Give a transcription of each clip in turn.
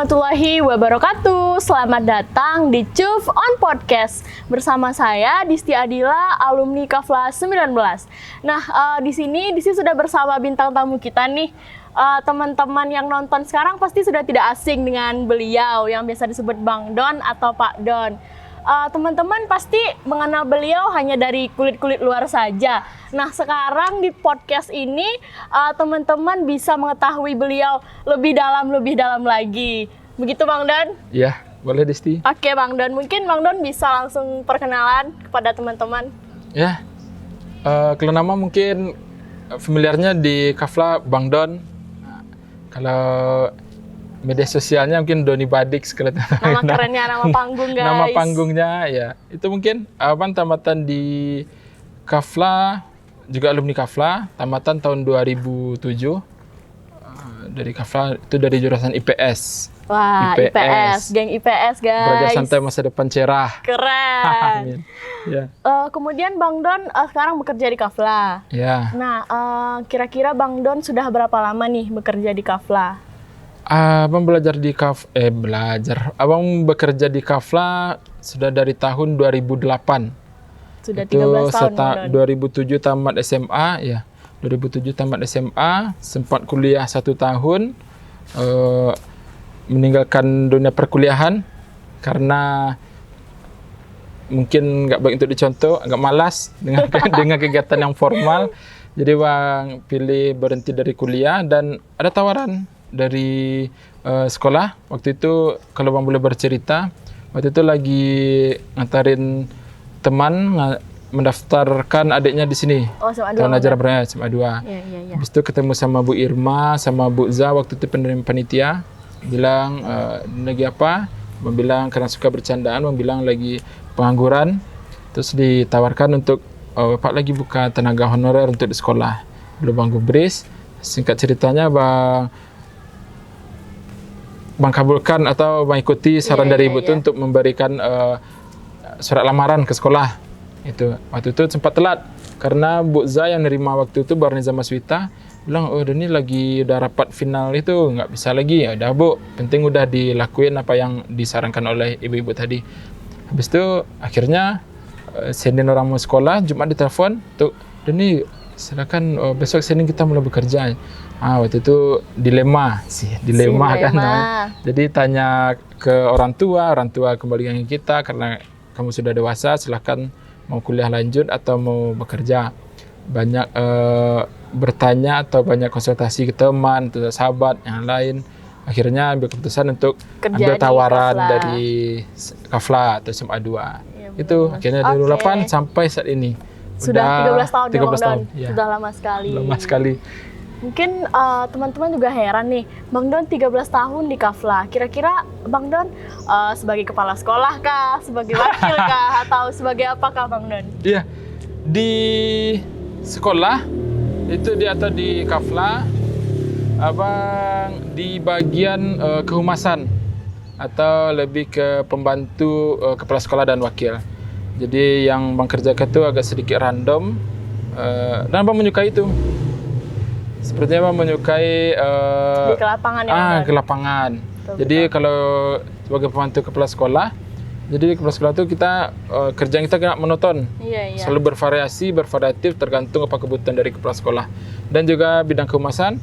warahmatullahi wabarakatuh. Selamat datang di CUF on Podcast bersama saya Disti Adila, alumni Kafla 19. Nah, di sini sudah bersama bintang tamu kita nih. Teman-teman yang nonton sekarang pasti sudah tidak asing dengan beliau yang biasa disebut Bang Don atau Pak Don. Teman-teman pasti mengenal beliau hanya dari kulit-kulit luar saja. Nah, sekarang di podcast ini teman-teman bisa mengetahui beliau lebih dalam lagi. Begitu Bang Don? Iya, boleh Disti. Oke Bang Don, mungkin Bang Don bisa langsung perkenalan kepada teman-teman. Ya, kalau nama mungkin familiarnya di Kafla Bang Don. Nah, kalau media sosialnya mungkin Doni Badik sekali. Nama kerennya, nama panggung guys. Nama panggungnya ya, itu mungkin tamatan di Kafla, juga alumni Kafla, tamatan tahun 2007. Dari Kafla itu dari jurusan IPS. Wah, IPS, geng IPS guys. Belajar santai masa depan cerah. Keren. Ya. Kemudian Bang Don sekarang bekerja di Kafla. Ya. Nah, kira-kira Bang Don sudah berapa lama nih bekerja di Kafla? Abang Abang bekerja di Kafla sudah dari tahun 2008. Sudah 13 tahun, Bang Don. 2007 tamat SMA, ya. 2007 tamat SMA, sempat kuliah 1 tahun, meninggalkan dunia perkuliahan karena mungkin nggak baik untuk dicontoh, agak malas dengan dengan kegiatan yang formal. Jadi Bang pilih berhenti dari kuliah dan ada tawaran dari sekolah. Waktu itu kalau Bang boleh bercerita, waktu itu lagi ngantarin teman mendaftarkan adiknya di sini. Oh, SMA 2. Tahun ajaran beranya SMA 2. Iya. Habis itu ketemu sama Bu Irma, sama Bu Za waktu itu panitia. Bilang lagi apa? Bang bilang karena suka bercandaan, Bang bilang lagi pengangguran. Terus ditawarkan untuk Bapak lagi buka tenaga honorer untuk di sekolah. Belum Bang gubris. Singkat ceritanya Bang kabulkan atau mengikuti saran dari Ibu itu untuk memberikan surat lamaran ke sekolah. Waktu itu sempat telat karena Bu Za yang nerima waktu itu Barniza Maswita bilang, ini lagi udah rapat final itu, nggak bisa lagi. Ya udah Bu, penting udah dilakuin apa yang disarankan oleh ibu-ibu tadi. Habis itu akhirnya Senin orang mau sekolah, Jumat ditelepon, Doni silakan besok Senin kita mulai bekerja. Waktu itu dilema kan. Jadi tanya ke orang tua kembali ke kita karena kamu sudah dewasa, silakan mau kuliah lanjut atau mau bekerja. Banyak bertanya atau banyak konsultasi ke teman, atau sahabat yang lain. Akhirnya ambil keputusan untuk ambil tawaran dari Kafla atau SMA 2. Ya, itu akhirnya dari 2008 sampai saat ini. Sudah 13 tahun ya Bang Don. Ya. Sudah lama sekali. Lama sekali. Mungkin teman-teman juga heran nih, Bang Don 13 tahun di Kafla. Kira-kira Bang Don sebagai kepala sekolah kah, sebagai wakil kah, atau sebagai apakah Bang Don? Iya, di sekolah itu atau di Kafla, Abang di bagian kehumasan atau lebih ke pembantu kepala sekolah dan wakil. Jadi yang Bang kerjakan itu agak sedikit random dan Bang menyukai itu. Sepertinya Bang menyukai di ke lapangan ya. Ke lapangan. Jadi kalau sebagai pembantu kepala sekolah, jadi kepala sekolah itu kita kerjaan kita nggak monoton. Iya. Selalu bervariatif tergantung apa kebutuhan dari kepala sekolah. Dan juga bidang kehumasan,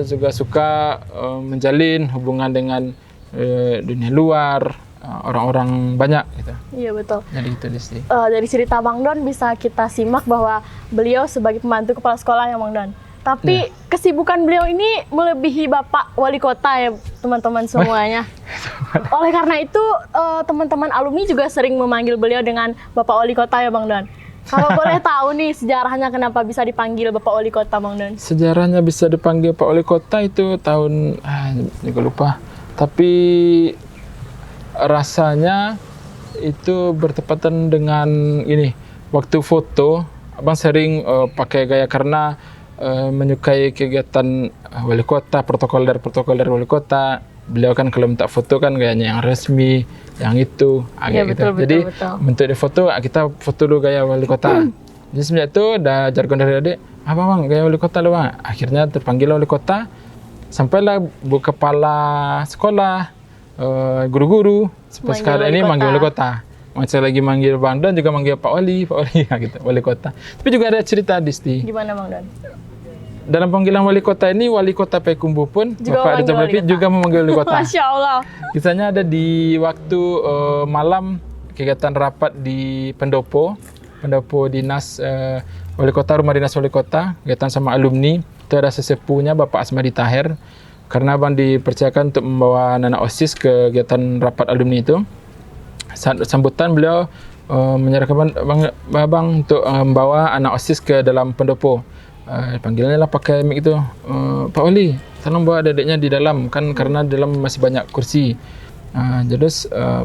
juga suka menjalin hubungan dengan dunia luar, orang-orang banyak gitu. Iya betul. Jadi itu Disti. Dari cerita Bang Don bisa kita simak bahwa beliau sebagai pembantu kepala sekolah ya Bang Don. Tapi kesibukan beliau ini melebihi Bapak Wali Kota ya teman-teman semuanya. Oleh karena itu teman-teman alumni juga sering memanggil beliau dengan Bapak Wali Kota ya Bang Don. Kalau boleh tahu nih sejarahnya kenapa bisa dipanggil Bapak Wali Kota Bang Don? Sejarahnya bisa dipanggil Pak Wali Kota itu tahun juga lupa. Tapi rasanya itu bertepatan dengan ini. Waktu foto Abang sering pakai gaya karena menyukai kegiatan wali kota, protokol dari wali kota. Beliau kan kalau minta foto kan gayanya yang resmi, yang itu agak gitu. Jadi bentuk di foto kita foto dulu gaya wali kota. Jadi semenjak itu udah jargon dari adik, apa Bang gaya wali kota lu Bang. Akhirnya terpanggil wali kota. sampailah Bu Kepala Sekolah, guru-guru, sampai sekarang ini manggil wali kota. Macam lagi manggil Bang Don juga manggil Pak Wali gitu, wali kota. Tapi juga ada cerita Disti. Gimana Bang Don? Dalam panggilan wali kota ini, wali kota Payakumbuh pun Juga Bapak Rizal Bakri juga memanggil wali kota. Masya Allah. Kisahnya ada di waktu malam kegiatan rapat di pendopo dinas wali kota, rumah dinas wali kota, kegiatan sama alumni. Itu ada sesepuhnya Bapak Asmadi Tahir, karena Bang dipercayakan untuk membawa anak OSIS ke kegiatan rapat alumni itu. Saat sambutan beliau menyerahkan Bang untuk membawa anak OSIS ke dalam pendopo. Panggilannya lah pakai mic itu, Pak Wali, tolong bawa adik-adiknya di dalam, kan karena di dalam masih banyak kursi. Jadi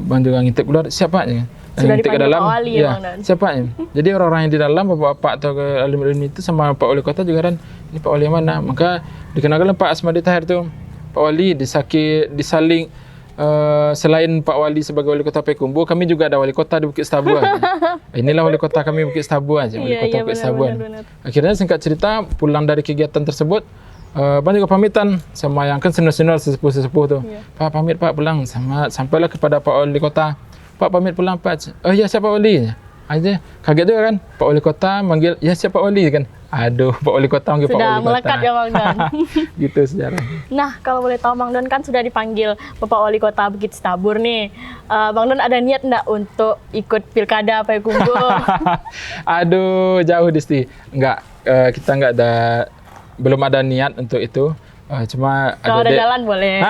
Bang juga ngintip keluar, siapa ya? Sudah Ngintip ke dipanggil dalam, Pak Wali ya, Bang Dan? siapa ya? Jadi orang-orang yang di dalam, bapak-bapak atau alumni itu sama Pak Wali Kota juga kan, ini Pak Wali yang mana? Maka dikenalkan Pak Asmadi Tahir itu, Pak Wali disaling selain Pak Wali sebagai wali kota Payakumbuh, kami juga ada wali kota di Bukit Setabuan. Inilah wali kota kami Bukit Setabuan, wali kota Bukit Setabuan. Akhirnya singkat cerita, pulang dari kegiatan tersebut, Bang juga pamitan sama yang kan senior-senior sesepuh-sesepuh tuh. Pak pamit Pak pulang, sampailah kepada Pak Wali Kota. Pak pamit pulang Pak. Oh ya, siapa Wali? Aja kaget juga kan, Pak Wali Kota manggil, ya siapa Wali kan. Aduh, Pak Wali Kota manggil Pak Wali Kota. Sudah melekat ya Bang Don. Gitu sejarah. Nah, kalau boleh tahu Bang Don kan sudah dipanggil Bapak Wali Kota Bukit Setabur nih. Bang Don ada niat enggak untuk ikut pilkada Payakumbuh? Aduh, jauh Disti. Enggak, kita enggak ada, belum ada niat untuk itu. Cuma Kalau ada jalan boleh.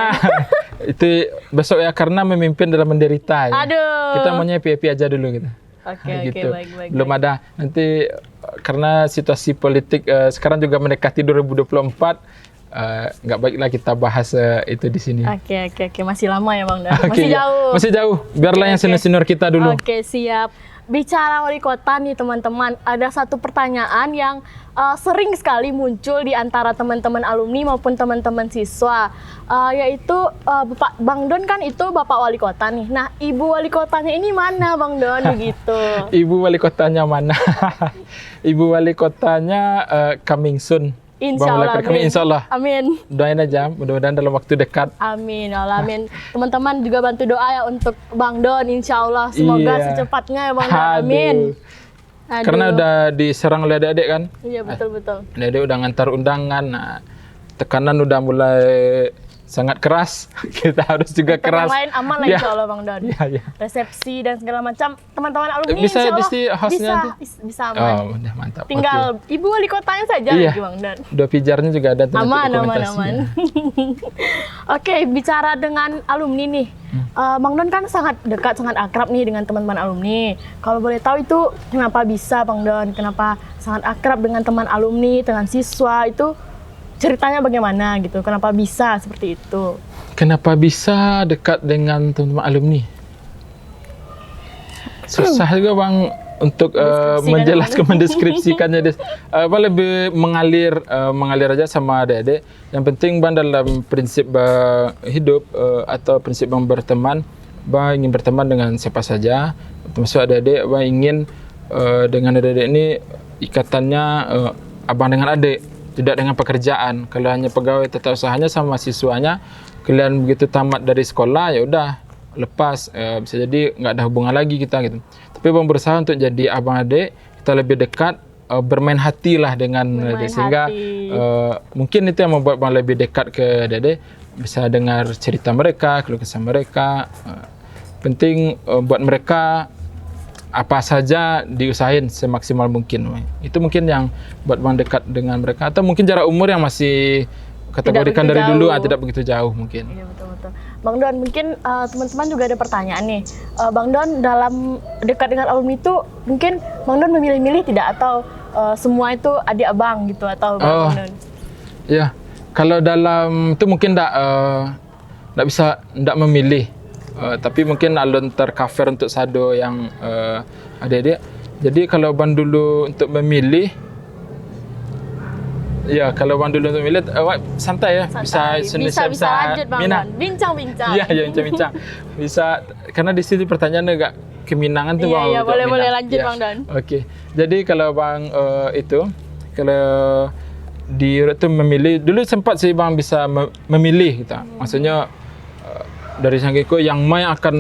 Itu besok ya, karena memimpin dalam menderita. Ya. Aduh. Kita maunya happy aja dulu gitu. Oke, Gitu. baik. Belum ada. Nanti karena situasi politik sekarang juga mendekati 2024, nggak baiklah kita bahas itu di sini. Oke. Masih lama ya Bang Don. Oke, Masih ya. jauh. Masih jauh. Biarlah yang senior-senior kita dulu. Oke, siap. Bicara wali kota nih teman-teman, ada satu pertanyaan yang sering sekali muncul di antara teman-teman alumni maupun teman-teman siswa, yaitu Bapak Bang Don kan itu Bapak Wali Kota nih. Nah, Ibu Wali Kotanya ini mana Bang Don begitu? Ibu Wali Kotanya mana? Ibu Wali Kotanya coming soon. Insya Allah, kami insya Allah. Amin. Doain aja, mudah-mudahan dalam waktu dekat. Amin, amin. Teman-teman juga bantu doa ya untuk Bang Don, insya Allah. Semoga secepatnya ya Bang Don, amin. Aduh. Karena udah diserang oleh adik-adik kan. Iya, betul. Adik-adik udah ngantar undangan, tekanan udah mulai sangat keras. Kita harus juga keras. Yang lain aman lah insya Allah Bang Don. Iya. Resepsi dan segala macam, teman-teman alumni Bisa insya Allah di hostnya bisa aman. Oh, udah mantap. Tinggal Ibu Wali Kotanya saja lagi Bang Don. Dua pijarnya juga ada. Aman. Oke, bicara dengan alumni nih, Bang Don kan sangat dekat, sangat akrab nih dengan teman-teman alumni. Kalau boleh tahu itu kenapa bisa Bang Don? Kenapa sangat akrab dengan teman alumni, dengan siswa itu? Ceritanya bagaimana gitu? Kenapa bisa seperti itu? Kenapa bisa dekat dengan teman-teman alumni? Susah juga Bang untuk mendeskripsikannya. Lebih mengalir aja sama adik-adik. Yang penting Bang dalam prinsip hidup atau prinsip Bang berteman, Bang ingin berteman dengan siapa saja, termasuk adik-adik. Bang ingin dengan adik-adik ini ikatannya abang dengan adik, tidak dengan pekerjaan. Kalau hanya pegawai tetap usahanya sama siswanya, kalian begitu tamat dari sekolah ya udah lepas, bisa jadi nggak ada hubungan lagi kita gitu. Tapi Bang berusaha untuk jadi abang adik, kita lebih dekat, bermain hati lah dengan adik, sehingga mungkin itu yang membuat Bang lebih dekat ke adik, bisa dengar cerita mereka, keluh kesah mereka. Penting buat mereka apa saja diusahain semaksimal mungkin. Itu mungkin yang buat Bang dekat dengan mereka, atau mungkin jarak umur yang masih kategorikan dari dulu tidak begitu jauh mungkin. Iya, betul. Bang Don, mungkin teman-teman juga ada pertanyaan nih. Bang Don dalam dekat dengan alumni itu mungkin Bang Don memilih-milih tidak, atau semua itu adik abang gitu, atau Bang Don? Ya, kalau dalam itu mungkin tidak bisa memilih. Tapi mungkin alun tercover untuk sado yang adik-adik. Jadi kalau Bang dulu untuk memilih, ya kalau Bang dulu untuk memilih, santai ya, bisa lanjut Bang Don, bincang-bincang. Iya, bincang-bincang. Bisa, karena di sini pertanyaannya agak keminangan tuh Bang. Iya, boleh lanjut Bang Don. Oke. Jadi kalau Bang kalau waktu memilih dulu sempat sih bang bisa memilih kita. Maksudnya dari Sanggeko yang main akan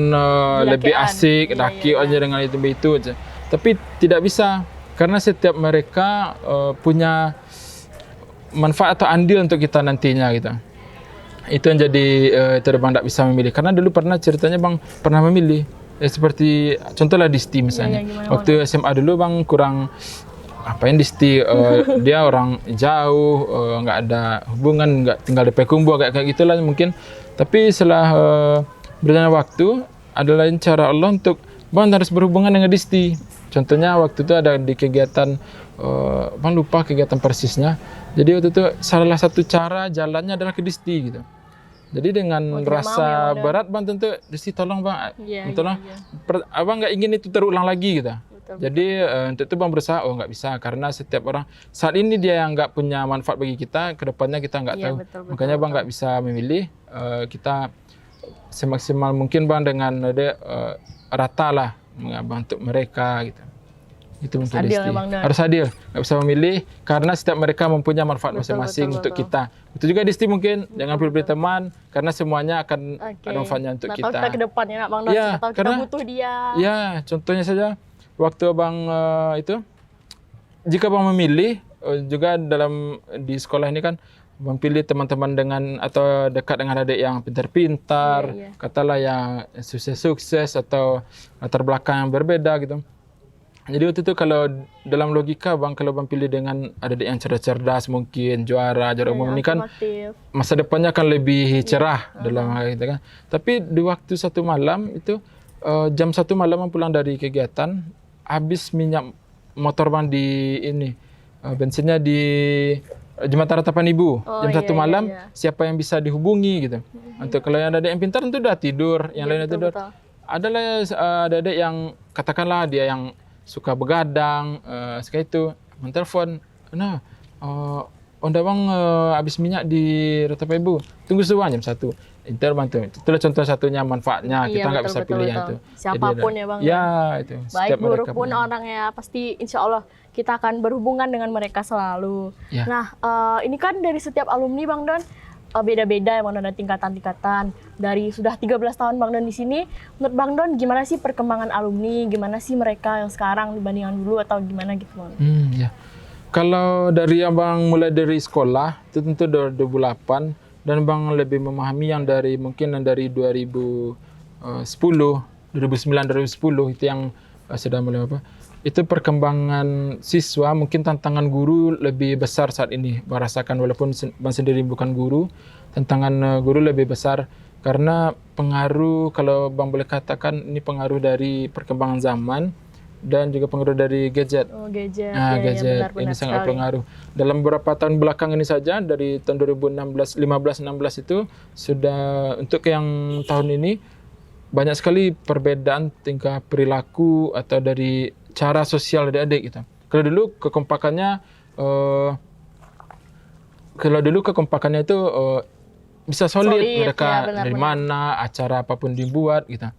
lebih asik, daki aja dengan itu aja. Tapi tidak bisa karena setiap mereka punya manfaat atau andil untuk kita nantinya gitu. Itu yang jadi bang tidak bisa memilih. Karena dulu pernah ceritanya bang pernah memilih. Seperti contohlah di STI misalnya. Waktu SMA dulu bang kurang apain di STI, dia orang jauh, nggak ada hubungan, nggak tinggal di Payakumbuh kayak gitulah mungkin. Tapi setelah berjalannya waktu, ada lain cara Allah untuk bang harus berhubungan dengan Disti. Contohnya waktu itu ada di kegiatan, bang lupa kegiatan persisnya. Jadi waktu itu salah satu cara jalannya adalah ke Disti gitu. Jadi dengan rasa berat bang tentu Disti tolong bang, tolong. Abang nggak ingin itu terulang lagi gitu. Jadi untuk itu bang berusaha, nggak bisa karena setiap orang saat ini dia yang nggak punya manfaat bagi kita, kedepannya kita nggak tahu. Makanya bang nggak bisa memilih, kita semaksimal mungkin bang dengan rata lah untuk mereka gitu. Itu mungkin harus adil, nggak bisa memilih karena setiap mereka mempunyai manfaat masing-masing untuk kita. Itu juga Disti mungkin jangan pilih teman karena semuanya akan ada manfaatnya untuk kita. Tahu kita ke depannya bang, tahu kita butuh dia. Ya contohnya saja. Waktu abang itu, jika abang memilih juga di sekolah ini kan, abang pilih teman-teman dengan atau dekat dengan adik yang pintar-pintar, katalah yang sukses-sukses atau latar belakang yang berbeda gitu. Jadi waktu itu kalau dalam logika bang, kalau bang pilih dengan adik yang cerdas-cerdas mungkin juara umum ini kan masa depannya akan lebih cerah dalam hal itu kan. Tapi di waktu satu malam itu jam 1 malam pulang dari kegiatan, habis minyak motor bang di ini, bensinnya di Jembatan Ratapan Ibu. Jam 1 malam, siapa yang bisa dihubungi gitu. Untuk kalau yang ada yang pintar itu udah tidur, yang lainnya tidur. Adalah ada yang katakanlah dia yang suka begadang, sekali itu mentelepon, Onda bang habis minyak di Ratapan Ibu, tunggu sebentar jam 1. Bantu. Itulah contoh satunya manfaatnya. Kita nggak bisa pilih yang itu. Siapapun ya bang. Ya itu. Baik buruk pun orangnya pasti insya Allah kita akan berhubungan dengan mereka selalu. Ya. Nah ini kan dari setiap alumni bang Don beda-beda ya bang Don, ada tingkatan-tingkatan. Dari sudah 13 tahun bang Don di sini. Menurut bang Don gimana sih perkembangan alumni? Gimana sih mereka yang sekarang dibandingkan dulu atau gimana gitu bang? Ya. Kalau dari abang mulai dari sekolah itu tentu 2008. Dan bang lebih memahami yang dari 2010, 2009, 2010 itu yang sudah mulai apa? Itu perkembangan siswa, mungkin tantangan guru lebih besar saat ini. Merasakan walaupun bang sendiri bukan guru, tantangan guru lebih besar karena pengaruh, kalau bang boleh katakan ini pengaruh dari perkembangan zaman. Dan juga pengaruh dari gadget. Gadget. Gadget ini sangat berpengaruh. Dalam beberapa tahun belakang ini saja, dari tahun 2016 itu sudah untuk yang tahun ini banyak sekali perbedaan tingkah perilaku atau dari cara sosial adik-adik gitu. Kalau dulu kekompakannya itu bisa solid mereka dari mana acara apapun dibuat gitu.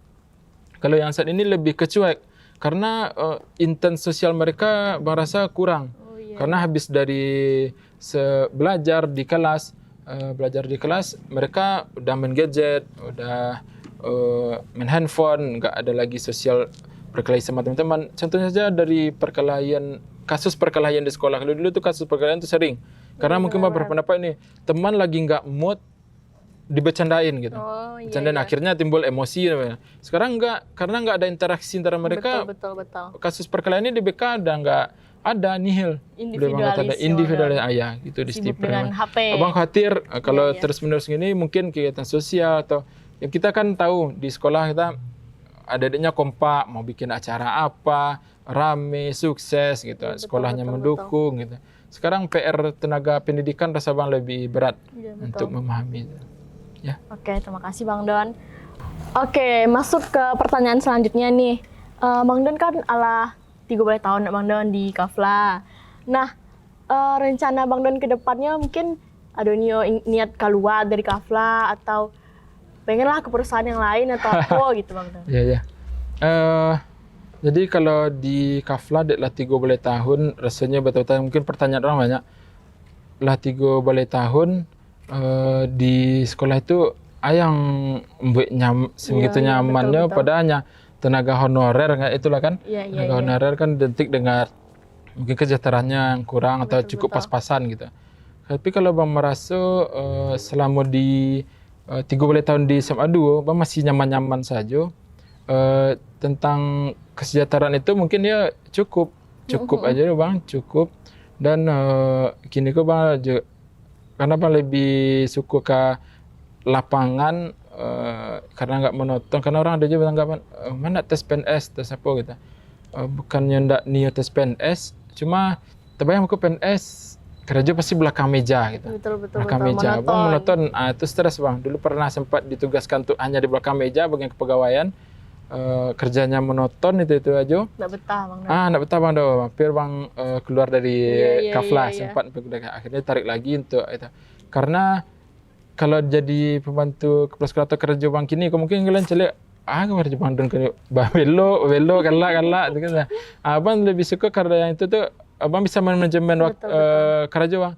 Kalau yang saat ini lebih kecuek. Karena intens sosial mereka merasa kurang. Karena habis dari belajar di kelas, mereka udah main gadget, udah main handphone, nggak ada lagi sosial perkelahian sama teman-teman. Contohnya saja dari kasus perkelahian di sekolah. Kalau dulu tuh kasus perkelahian itu sering. Karena mungkin berpendapat ini, teman lagi nggak mood, dibercandain gitu. Bercandain akhirnya timbul emosi. Sekarang enggak, karena enggak ada interaksi antara mereka. Betul. Kasus perkelahian ini di BK udah enggak ada, nihil. Individualis ayah gitu di sibuk dengan HP. Abang khawatir kalau terus-menerus gini mungkin kegiatan sosial atau yang kita kan tahu di sekolah kita adik-adiknya kompak, mau bikin acara apa, rame, sukses gitu. Sekolahnya mendukung gitu. Sekarang PR tenaga pendidikan rasa bang lebih berat untuk memahami itu. Ya. Oke, terima kasih Bang Don. Oke, masuk ke pertanyaan selanjutnya nih. Bang Don kan 30 tahun Bang Don di Kafla. Nah, rencana Bang Don ke depannya mungkin ada niat keluar dari Kafla atau pengenlah ke perusahaan yang lain atau apa gitu Bang Don? Iya. Jadi kalau di Kafla adalah 30 tahun, rasanya betul-betul mungkin pertanyaan orang banyak. lah 3 balai tahun di sekolah itu ayang buat sebegitu nyamannya, betul. padahalnya tenaga honorer itulah kan. Tenaga honorer kan identik dengan mungkin kesejahteraannya yang kurang atau cukup pas-pasan gitu. Tapi kalau Bang merasa selama di 3 balai tahun di SMA 2 Bang masih nyaman-nyaman saja, tentang kesejahteraan itu mungkin ya cukup aja Bang, cukup. Dan kini kok Bang karena Bang lebih suka ke lapangan, karena nggak monoton, karena orang ada juga beranggapan mana tes PNS, tes apa gitu. Bukannya ndak niat tes PNS, cuma terbayang aku PNS kerja pasti belakang meja gitu. Betul, Belakang meja, Bang monoton. Itu stres Bang. Dulu pernah sempat ditugaskan tuh hanya di belakang meja bagian kepegawaian. Kerjanya monoton itu aja. Nggak betah Bang. Nggak betah Bang do. Hampir Bang keluar dari Kafla sempat akhirnya tarik lagi untuk itu. Karena kalau jadi pembantu kepala sekolah atau kerja Bang kini mungkin kalian celek kerja Bang don ke belo galak gitu kan. Abang lebih suka karena yang itu tuh Abang bisa manajemen waktu kerja Bang.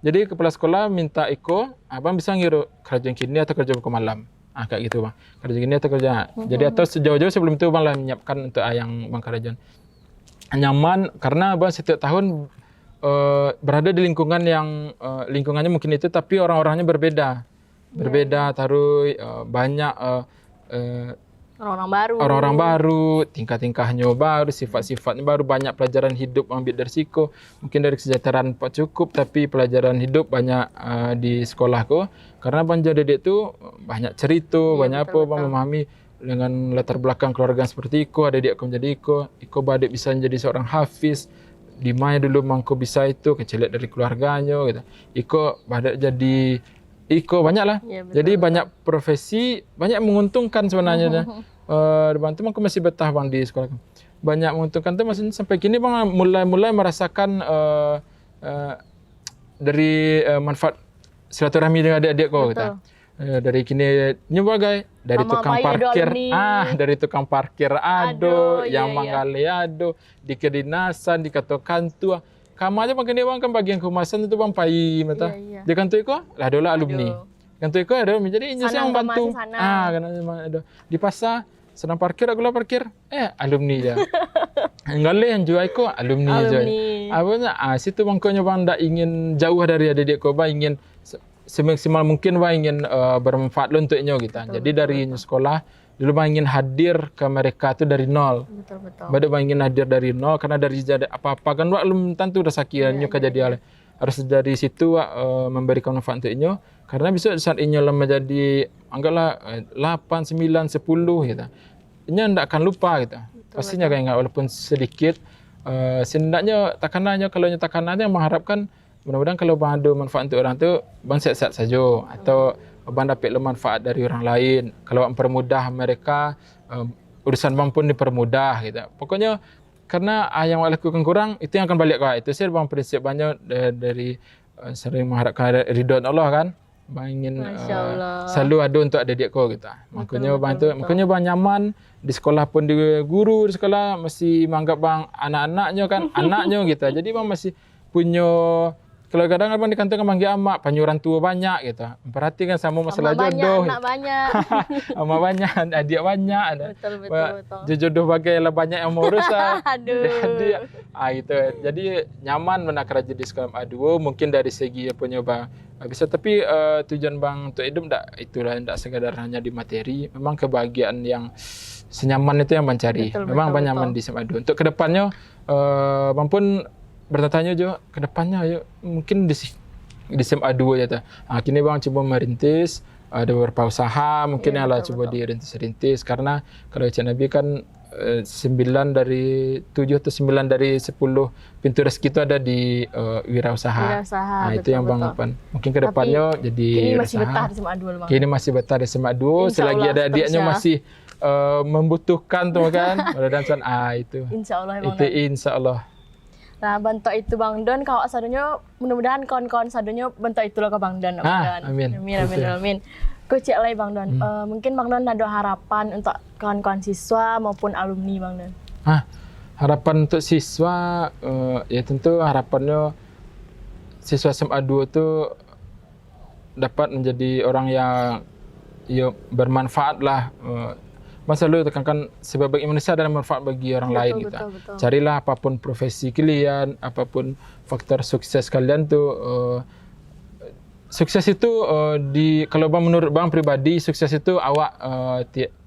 Jadi kepala sekolah minta Iko, Abang bisa ngiru kerja yang kini atau kerja ke malam. Kayak gitu Bang. Kerja gini atau kerja. Jadi atau sejauh-jauh sebelum itu Bang lah menyiapkan untuk yang Bang kerjaan. Nyaman karena Bang setiap tahun berada di lingkungan yang lingkungannya mungkin itu tapi orang-orangnya berbeda. Taruh banyak orang-orang baru, tingkah-tingkahnya baru, sifat-sifatnya baru, banyak pelajaran hidup ambil dari siku. Mungkin dari kesejahteraan cukup, tapi pelajaran hidup banyak di sekolahku. Karena Bang jadi dia itu banyak cerita, banyak apa, Bang memahami dengan latar belakang keluarga seperti Iko, ada dia aku menjadi Iko badik bisa menjadi seorang hafiz. Di mana dulu Mangko bisa itu, kecilek dari keluarganya gitu. Iko badik jadi banyak lah. Jadi banyak profesi, banyak menguntungkan sebenarnya. Dibantu Mangko masih betah Bang di sekolah. Banyak menguntungkan tuh maksudnya sampai kini Bang mulai merasakan dari manfaat silaturahmi dengan adik-adik kok gitu. Dari kini nyoba guys, dari tukang parkir, dari tukang parkir yang manggali di kedinasan, di kantor tua. Kamu aja makin Bang kan bagian kehumasan itu Bang pai mata. Di kantor itu lah dola alumni. Kantor itu ada menjadi injasi yang bantu. Karena ada di pasar senang parkir aku lah parkir. Alumni ya. Enggak yang jual itu alumni jual. Abangnya situ Bang ko nyoba ndak ingin jauh dari adik-adik ko Bang ingin semaksimal mungkin Bang ingin bermanfaat lo untuknya gitu. Jadi dari sekolah dulu Bang ingin hadir ke mereka itu dari nol. Betul. Bang ingin hadir dari nol karena dari apa-apa kan belum tentu udah sakiannya kejadian. Harus dari situ memberikan manfaat untuknya karena bisa saat ini menjadi anggaplah 8, 9, 10 gitu. Ini ndak akan lupa gitu. Pastinya kayak enggak walaupun sedikit setidaknya tekanannya kalau tekanannya mengharapkan mudah-mudahan kalau Bang ada manfaat untuk orang tu, Bang sehat-sehat saja atau Bang dapat manfaat dari orang lain. Kalau mempermudah mereka, urusan Bang pun dipermudah gitu. Pokoknya karena yang Bang lakukan kurang, itu yang akan balik ke itu. Saya Bang prinsip banyak dari sering mengharapkan ridho Allah kan. Bang ingin selalu ada untuk adik-adik kau gitu. Makanya Bang nyaman di sekolah pun di guru di sekolah masih menganggap Bang anak-anaknya kan, anaknya gitu. Jadi Bang masih punya kalau kadang Abang di kantor kan manggil amak, panyuran tua banyak gitu. Perhatikan sama masalah jodoh. Anak banyak. Amak banyak, adik banyak. Betul. Jodoh bagailah banyak yang mau urus. Jadi, gitu. Jadi nyaman mana kerja di sekolah A2. Mungkin dari segi punya Bang bisa, tapi tujuan Bang untuk hidup itulah tidak sekadar hanya di materi. Memang kebahagiaan yang senyaman itu yang Bang cari. Memang Bang nyaman di SMA A2. Untuk kedepannya Bang pun bertanya juga ke depannya ayo mungkin di SMA 2 ya ta. Kini Bang coba merintis ada beberapa usaha mungkin lah coba dirintis karena kalau Cik Nabi kan 9 dari 7 atau 9 dari 10 pintu rezeki itu ada di wirausaha. Itu yang Bang Apan. Mungkin ke depannya jadi kini masih betah di SMA 2 Bang. Kini masih betah di SMA 2 selagi ada adiknya masih membutuhkan tuh kan. Mudah-mudahan itu. Insyaallah Bang. Itu insyaallah. Nah, bentuk itu Bang Don, kalau sadonya mudah-mudahan kawan-kawan sadonya bentuk itu loh ke Bang Don. Amin. Kecil lagi Bang Don. Mungkin Bang Don ada harapan untuk kawan-kawan siswa maupun alumni Bang Don. Harapan untuk siswa ya tentu harapannya siswa SMA 2 itu dapat menjadi orang yang bermanfaat lah. Mas selalu tekankan sebaik Indonesia adalah manfaat bagi orang lain gitu. Betul. Carilah apapun profesi kalian, apapun faktor sukses kalian tuh. Sukses itu kalau menurut bang pribadi sukses itu awak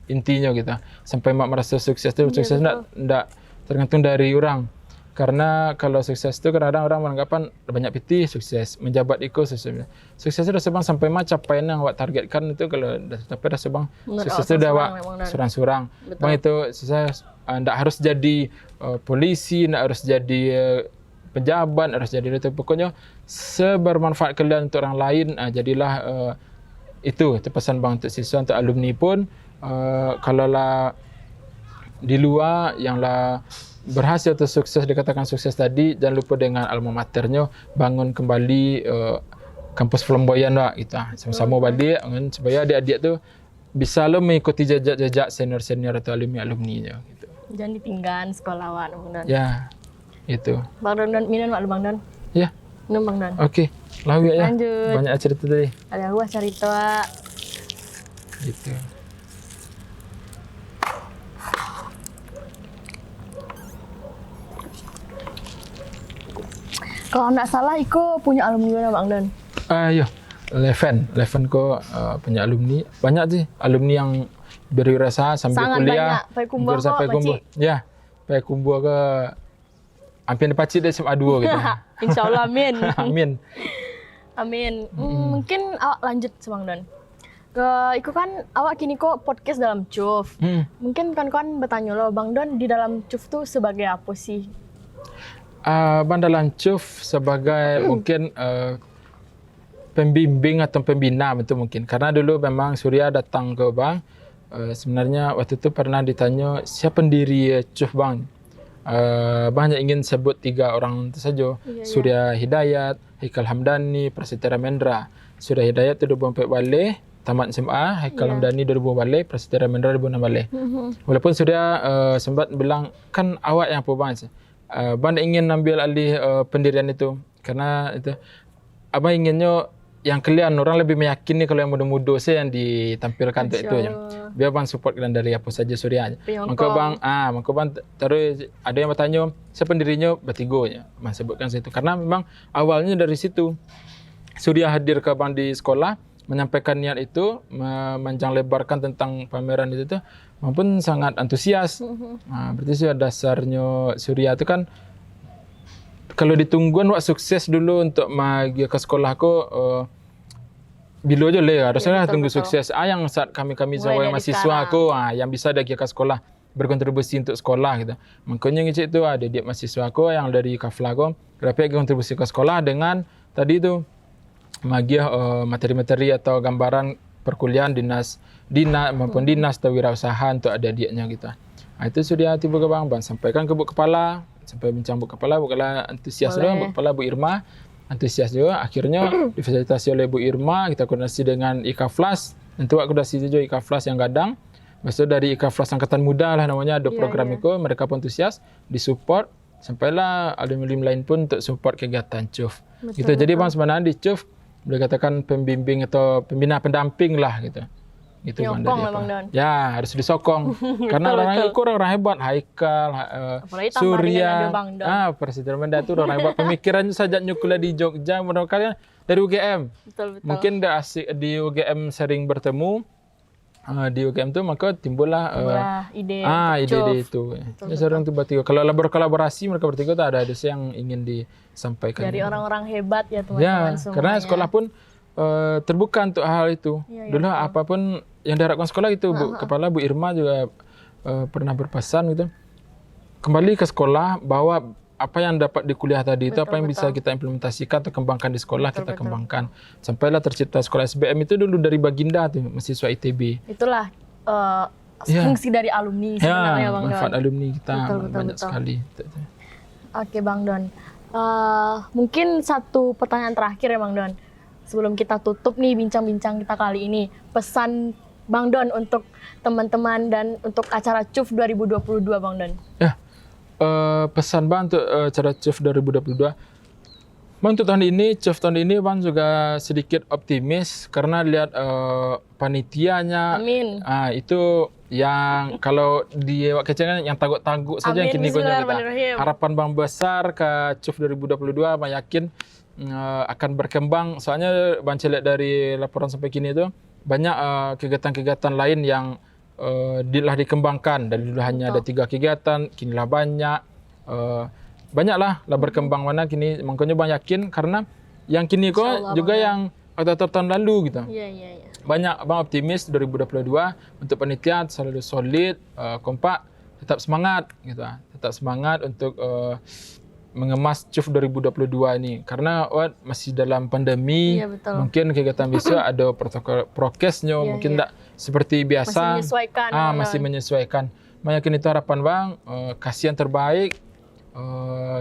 intinya gitu. Sampai mak merasa sukses itu sukses enggak tergantung dari orang. Karena kalau sukses itu kadang-kadang orang beranggapan banyak piti sukses, menjabat itu sukses. Sukses itu sebang sampai mak capaian yang awak targetkan itu kalau tapi dah sebang sukses itu dah awak surang-surang. Bang itu sukses enggak harus jadi polisi, enggak harus jadi pejabat, harus jadi itu. Pokoknya sebermanfaat kalian untuk orang lain, jadilah itu pesan bang untuk siswa, untuk alumni pun kalau lah di luar yang lah berhasil atau sukses dikatakan sukses tadi, jangan lupa dengan alma maternya bangun kembali kampus flamboyan lah gitu. Sama-sama balik supaya adik-adik tu bisa lo mengikuti jejak senior-senior atau alumni-nya gitu. Jangan ditinggal sekolah awak Bang Don. Ya. Itu. Bang Don minum mak Bang Don. Ya. Minum Bang Don. Okey. Lalu ya. Lanjut. Banyak cerita tadi. Ada gua cerita. Gitu. Kalau nggak salah, Iko punya alumni mana Bang Don? Ya, Leven ko punya alumni banyak sih, alumni yang berwirausaha sambil Sangat kuliah. banyak. Payakumbuh kok, Payakumbuh. Ya, Payakumbuh ke hampir pacit dari SMA 2 gitu. Insyaallah amin. Amin. Amin. Mungkin awak lanjut Bang Don. Iku kan awak kini kok podcast dalam CUF. Mungkin kawan-kawan bertanya lo, Bang Don di dalam CUF tuh sebagai apa sih? Bang dalam CUF sebagai mungkin pembimbing atau pembina itu mungkin. Karena dulu memang Surya datang ke Bang. Sebenarnya waktu itu pernah ditanya siapa pendiri CUF Bang. Bang hanya ingin sebut 3 orang itu saja. Surya Hidayat, Haikal Hamdani, Prasetya Ramendra. Surya Hidayat 2004 balik, tamat SMA. Haikal Hamdani 2000 balik, Prasetya Ramendra 2006 balik. Walaupun Surya sempat bilang, kan awak yang apa Bang? Bang ingin ambil alih pendirian itu. Karena itu Abang inginnya yang kalian orang lebih meyakini kalau yang muda-muda saya yang ditampilkan untuk itu aja. Biar Bang support kalian dari apa saja Surya. Maka Bang terus ada yang bertanya siapa pendirinya bertiga ya. Bang sebutkan situ. Karena memang awalnya dari situ Surya hadir ke Bang di sekolah menyampaikan niat itu, memanjang lebarkan tentang pameran itu tuh, maupun sangat antusias. Berarti sih dasarnya Surya itu kan kalau ditungguan wak sukses dulu untuk magi ke sekolahku bila aja lah harusnya tunggu sukses. Yang saat kami sebagai mahasiswa aku yang bisa lagi ke sekolah berkontribusi untuk sekolah gitu. Makanya ngecek itu ada dia mahasiswa aku yang dari Kafla aku berapa kontribusi ke sekolah dengan tadi itu magiah materi-materi atau gambaran perkuliahan dinas maupun dinas atau wirausaha untuk adik-adiknya gitu. Itu sudah tiba ke Bang sampaikan ke Bu Kepala, sampai bincang Bu Kepala antusias juga, Bu Kepala Bu Irma antusias juga. Akhirnya difasilitasi oleh Bu Irma, kita koordinasi dengan IKAFLAS, tentu koordinasi juga IKAFLAS yang Gadang. Maksudnya dari IKAFLAS Angkatan Muda lah namanya, ada program itu, mereka pun antusias, disupport, sampailah alumni lain pun untuk support kegiatan CUF. Gitu. Jadi Bang sebenarnya di CUF boleh katakan pembimbing atau pembina pendamping lah gitu. Gitu Bang dari ya harus disokong karena orang hebat Haikal, Surya, Presiden Menda itu orang hebat pemikirannya saja kuliah di Jogja mereka dari UGM. Betul. Mungkin dah asik di UGM sering bertemu di UGM tu maka timbullah ide itu. Ini seorang tu bertiga. Kalau berkolaborasi mereka bertiga tu ada yang ingin disampaikan. Dari orang-orang hebat ya teman-teman semuanya. Karena sekolah pun terbuka untuk hal itu. Dulu apapun yang diharapkan sekolah itu Bu Kepala Bu Irma juga pernah berpesan gitu. Kembali ke sekolah bawa apa yang dapat di kuliah tadi itu apa yang bisa kita implementasikan atau kembangkan di sekolah kita kembangkan. Sampailah tercipta sekolah SBM itu dulu dari Baginda tuh mahasiswa ITB. Itulah fungsi dari alumni sebenarnya Bang Don. Manfaat alumni kita banyak sekali. Oke Bang Don. Mungkin satu pertanyaan terakhir ya Bang Don. Sebelum kita tutup nih bincang-bincang kita kali ini, pesan Bang Don untuk teman-teman dan untuk acara CUF 2022 Bang Don. Pesan Bang untuk acara CUF 2022. Bang, untuk tahun ini, CUF tahun ini Bang juga sedikit optimis karena lihat panitianya. Amin. Itu yang kalau di wak kecil kan yang tangguh-tangguh saja yang Amin, kini gonya kita. bismillahirrahmanirrahim. Harapan Bang besar ke CUF 2022, Bang yakin akan berkembang. Soalnya Bang lihat dari laporan sampai kini itu banyak kegiatan-kegiatan lain yang telah dikembangkan. Dari dulu hanya ada 3 kegiatan, kinilah banyak. Banyaklah berkembang mana kini, makanya Bang yakin karena yang kini kok Insyaallah, juga Bang, yang atau tahun lalu gitu. Iya. Banyak Bang optimis 2022 untuk panitia selalu solid, kompak, tetap semangat gitu. Tetap semangat untuk mengemas CUF 2022 ini karena masih dalam pandemi. Iya, betul. Mungkin kegiatan bisa ada protokol prokesnya, Iya, mungkin tidak seperti biasa. Masih menyesuaikan. Masih menyesuaikan. Yakin itu harapan Bang, kasih yang terbaik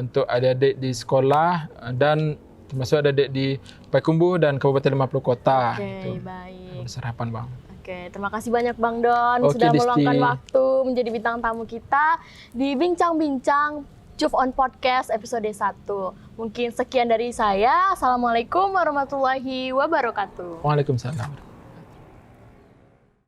untuk adik-adik di sekolah dan termasuk adik-adik di Payakumbuh dan Kabupaten 50 Kota. Oke, baik. Besar harapan Bang. Oke, terima kasih banyak Bang Don Oke, sudah Disti. meluangkan waktu menjadi bintang tamu kita di Bincang-Bincang CUF on Podcast episode 1. Mungkin sekian dari saya. Assalamualaikum warahmatullahi wabarakatuh. Waalaikumsalam.